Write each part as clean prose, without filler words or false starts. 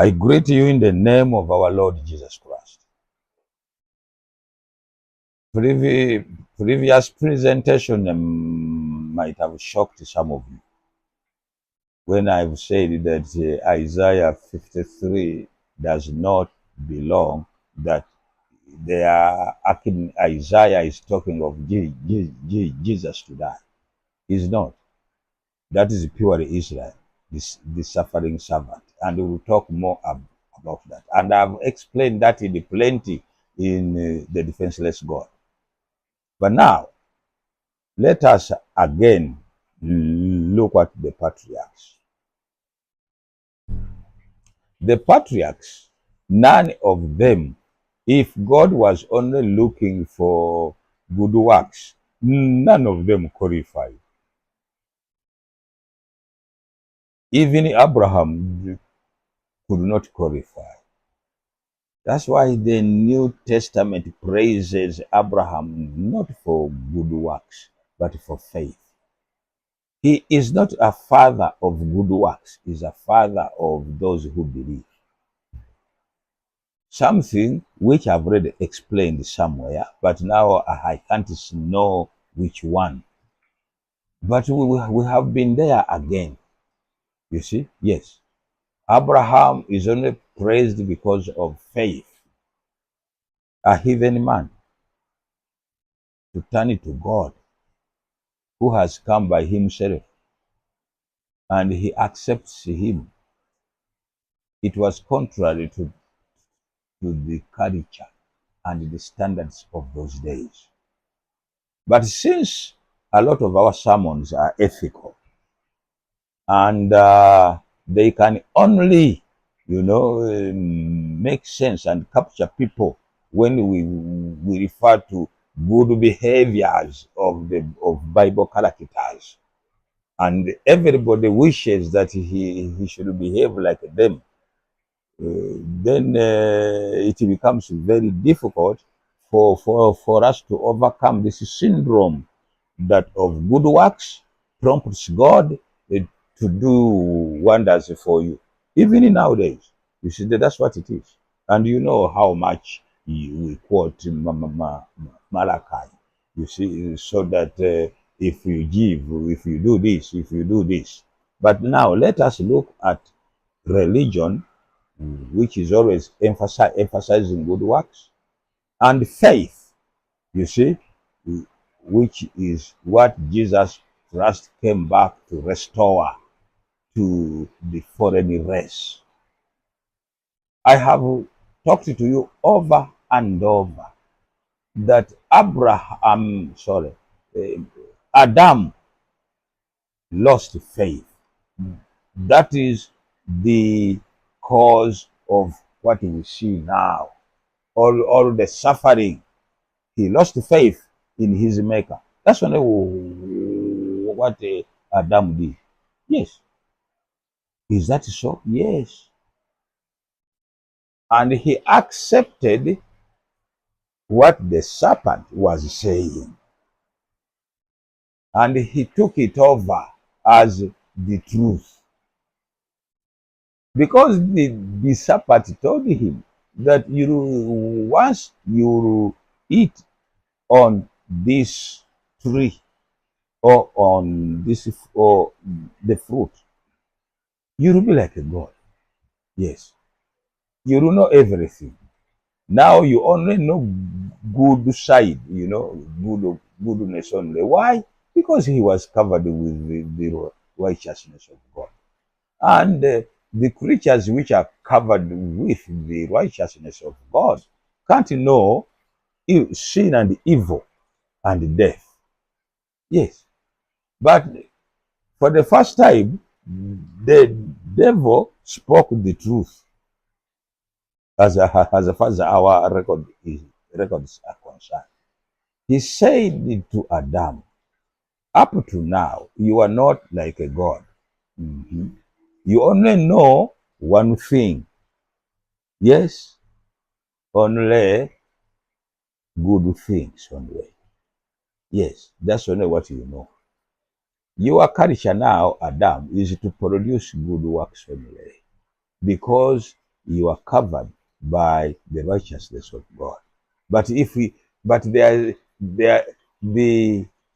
I greet you in the name of our Lord Jesus Christ. Previous presentation might have shocked some of you when I've said that Isaiah 53 does not belong, that Isaiah is talking of Jesus to die. He's not. That is purely Israel, the suffering servant. And we will talk more about that. And I've explained that in plenty in the defenseless God. But now, let us again look at the patriarchs. The patriarchs, none of them, if God was only looking for good works, none of them qualified. Even Abraham could not qualify. That's why the New Testament praises Abraham not for good works, but for faith. He is not a father of good works, he is a father of those who believe. Something which I've already explained somewhere, but now I can't know which one. But we have been there again. You see? Yes. Abraham is only praised because of faith. A heathen man to turn it to God, who has come by himself, and he accepts him. It was contrary to the culture and the standards of those days. But since a lot of our sermons are ethical, and they can only, make sense and capture people when we refer to good behaviors of Bible characters, and everybody wishes that he should behave like them, then it becomes very difficult for us to overcome this syndrome that of good works prompts God to do wonders for you. Even nowadays, you see, that's what it is. And you know how much we quote Malachi, you see, so that if you give, if you do this, if you do this. But now let us look at religion, which is always emphasizing good works, and faith, you see, which is what Jesus Christ came back to restore to the foreign race. I have talked to you over and over that Adam lost faith. That is the cause of what we see now. All the suffering. He lost faith in his maker. That's what Adam did. Yes. Is that so? Yes. And he accepted what the serpent was saying. And he took it over as the truth. Because the serpent told him that once you eat on this tree or on this or the fruit, you will be like a God. Yes. You will know everything. Now you only know good side, goodness only. Why? Because he was covered with the righteousness of God. And the creatures which are covered with the righteousness of God can't know sin and evil and death. Yes. But for the first time, the devil spoke the truth as far as our records are concerned. He said to Adam, up to now, you are not like a God. Mm-hmm. You only know one thing. Yes, only good things only. Yes, that's only what you know. Your culture now, Adam, is to produce good works only. Because you are covered by the righteousness of God. But if we, but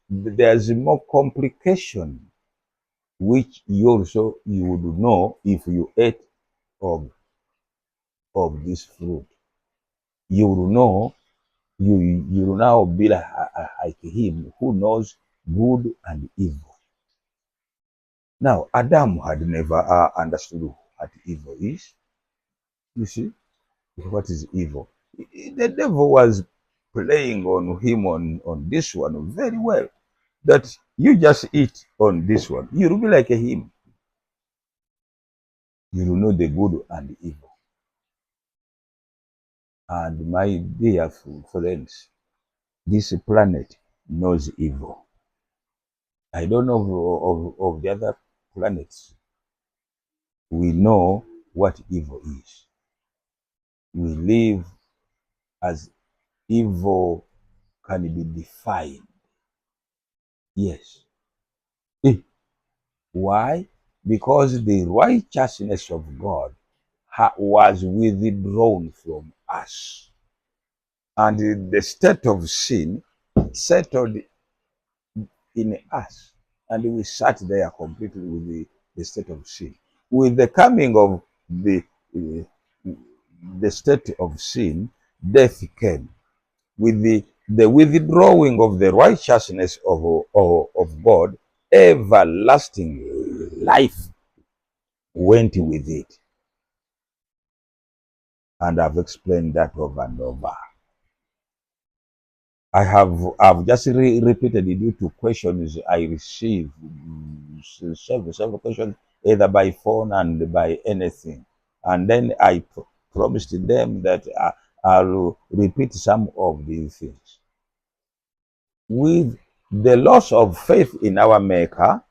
there's more complication, which you would know if you ate of of this fruit. You will know, you will now be like him who knows good and evil. Now, Adam had never understood what evil is. You see, what is evil? The devil was playing on him on this one very well. That you just eat on this one, you will be like him. You will know the good and the evil. And my dear friends, this planet knows evil. I don't know of the other planets. We know what evil is. We live as evil can be defined. Yes. Why? Because the righteousness of God was withdrawn from us. And the state of sin settled in us. And we sat there completely with the state of sin. With the coming of the state of sin, death came. With the withdrawing of the righteousness of God, everlasting life went with it. And I've explained that over and over. I've just repeated it due to questions I received, several questions, either by phone and by anything. And then I promised them that I'll repeat some of these things. With the loss of faith in our Maker,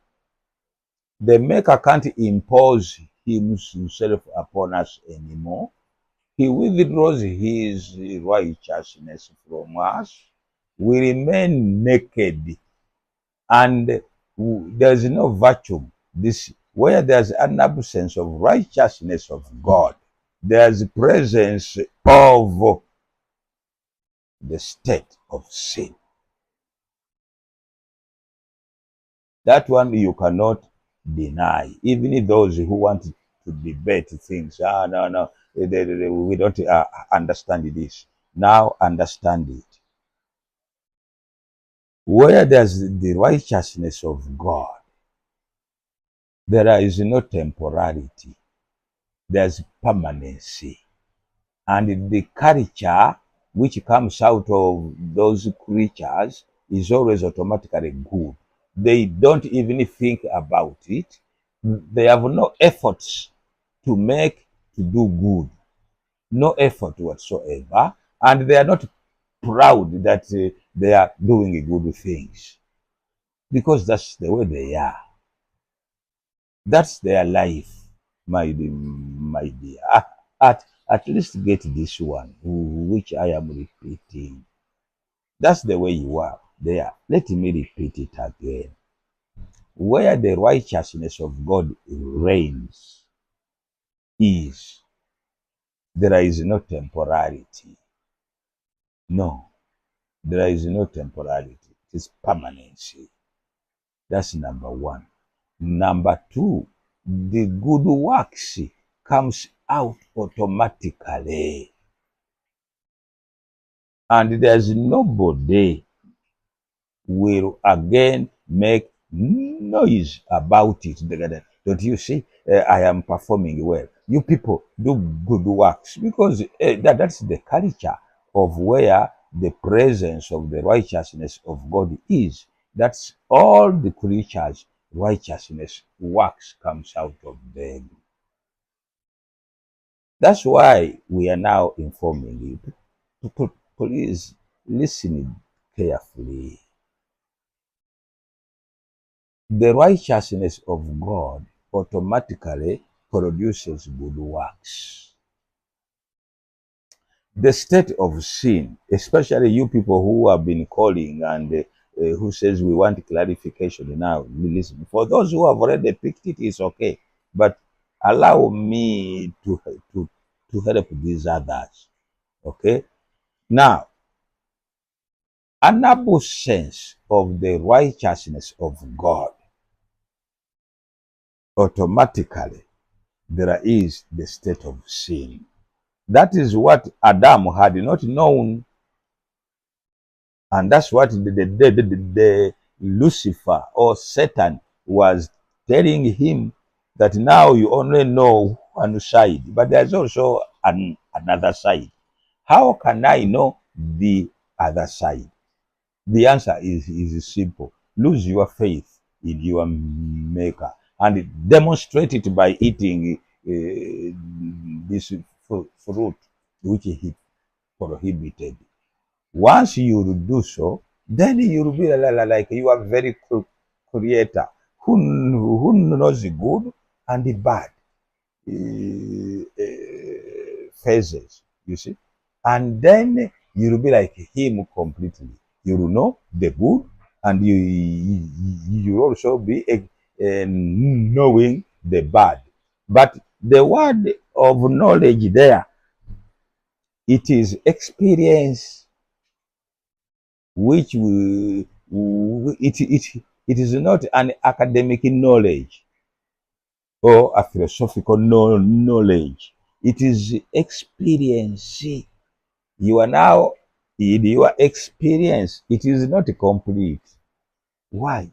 the Maker can't impose himself upon us anymore. He withdraws his righteousness from us. We remain naked, and there's no virtue. This where there's an absence of righteousness of God, there's presence of the state of sin. That one you cannot deny. Even if those who want to debate things, no, we don't understand this. Now understand it. Where there's the righteousness of God, there is no temporality. There's permanency. And the culture which comes out of those creatures is always automatically good. They don't even think about it. They have no efforts to do good. No effort whatsoever. And they are not proud that they are doing good things. Because that's the way they are. That's their life, my dear. At least get this one, which I am repeating. That's the way you are. There. Let me repeat it again. Where the righteousness of God reigns is there is no temporality. No, there is no temporality. It is permanency. That's number one. Number two, the good works comes out automatically. And there's nobody will again make noise about it. Don't you see? I am performing well. You people do good works because that's the culture of where the presence of the righteousness of God is. That's all the creatures' righteousness works comes out of them. That's why we are now informing you. Please listen carefully. The righteousness of God automatically produces good works. The state of sin, especially you people who have been calling and who says we want clarification now, listen. For those who have already picked it, it's okay. But allow me to to help these others. Okay? Now, an absence of the righteousness of God, automatically there is the state of sin. That is what Adam had not known, and that's what the Lucifer or Satan was telling him, that now you only know one side, but there's also another side. How can I know the other side? The answer is simple. Lose your faith in your maker and demonstrate it by eating this fruit which he prohibited. Once you do so, then you'll be like you are very creator who knows the good and the bad phases, you see. And then you'll be like him completely. You'll know the good, and you also be knowing the bad. But the word of knowledge there, it is experience which it is not an academic knowledge or a philosophical knowledge. It is experience. You are now in your experience. It is not complete. Why?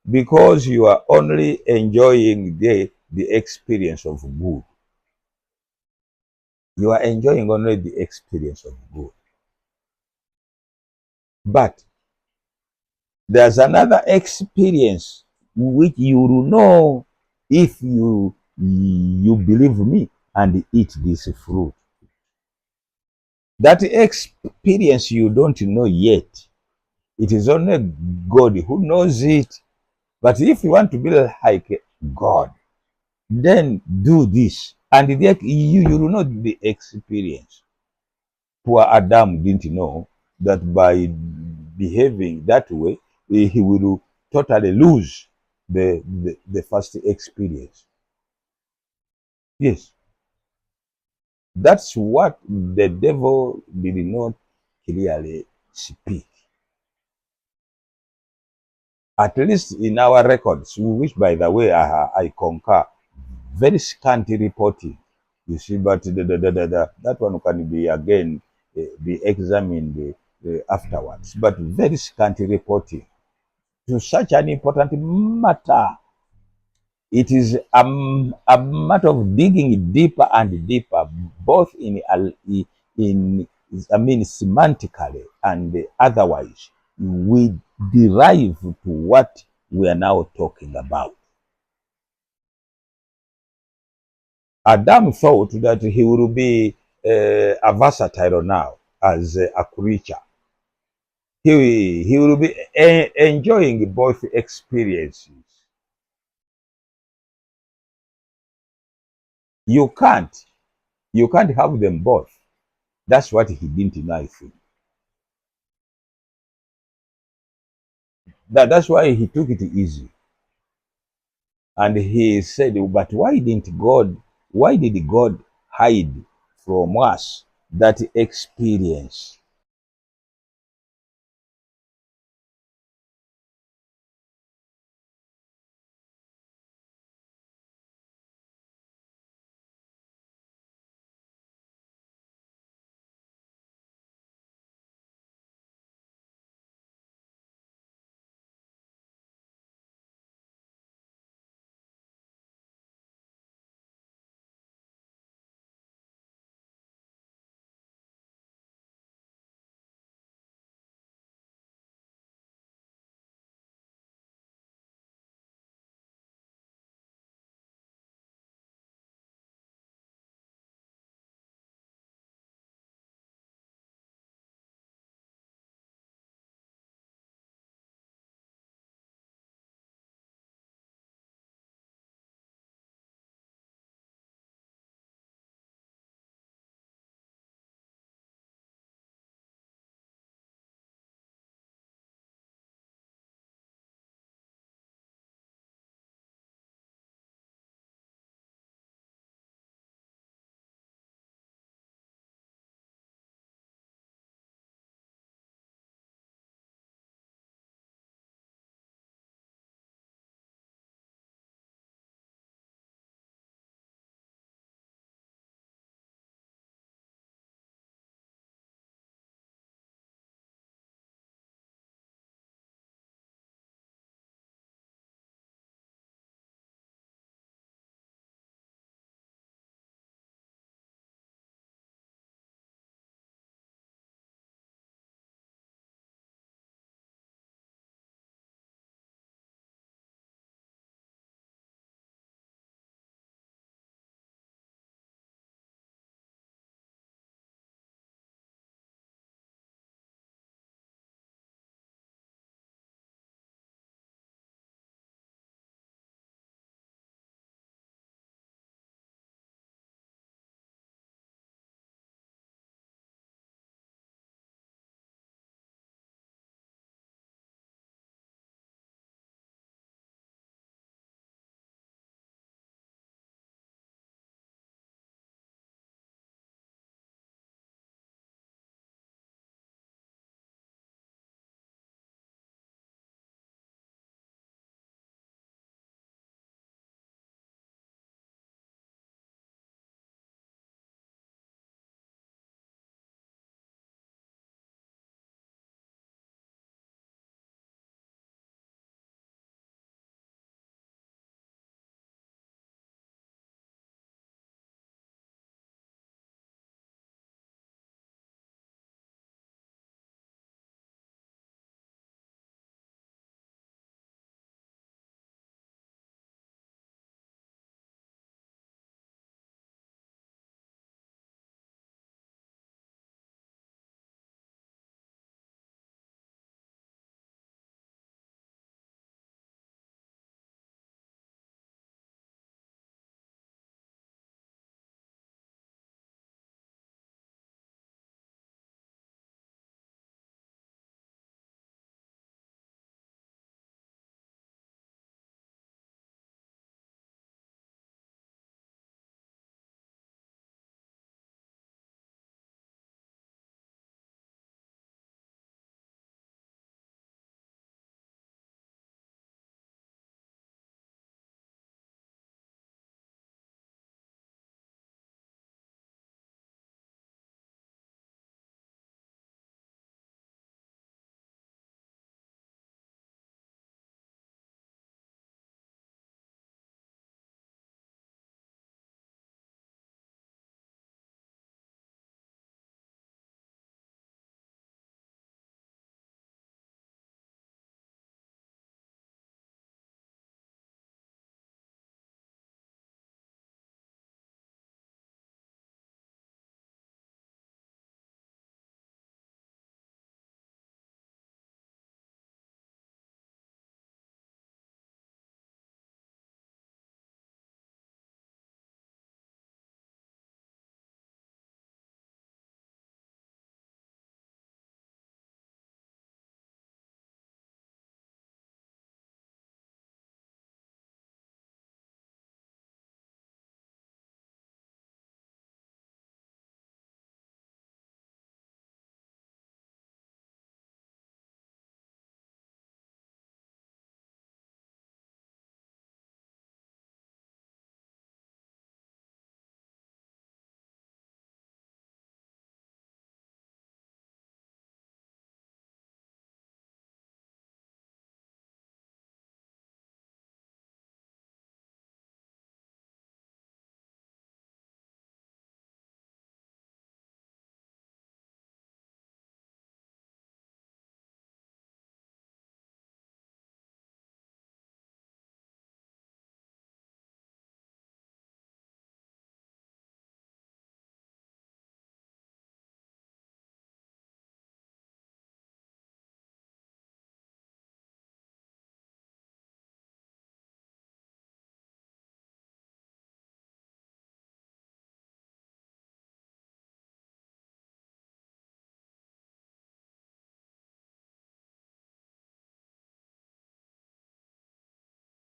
Because you are only enjoying the experience of good. You are enjoying only the experience of good. But there's another experience which you will know if you believe me and eat this fruit. That experience you don't know yet. It is only God who knows it. But if you want to be like God, then do this. And you will know the experience. Poor Adam didn't know that by behaving that way, he will totally lose the first experience. Yes. That's what the devil did not clearly speak. At least in our records, which by the way I concur, very scanty reporting. You see, but that one can be again be examined afterwards. But very scanty reporting to such an important matter. It is a matter of digging deeper and deeper, both in semantically and otherwise. We derive to what we are now talking about. Adam thought that he would be a versatile now as a creature. He will be enjoying both experiences. You can't have them both. That's what he didn't know, I think. That's why he took it easy. And he said, but why did God hide from us that experience?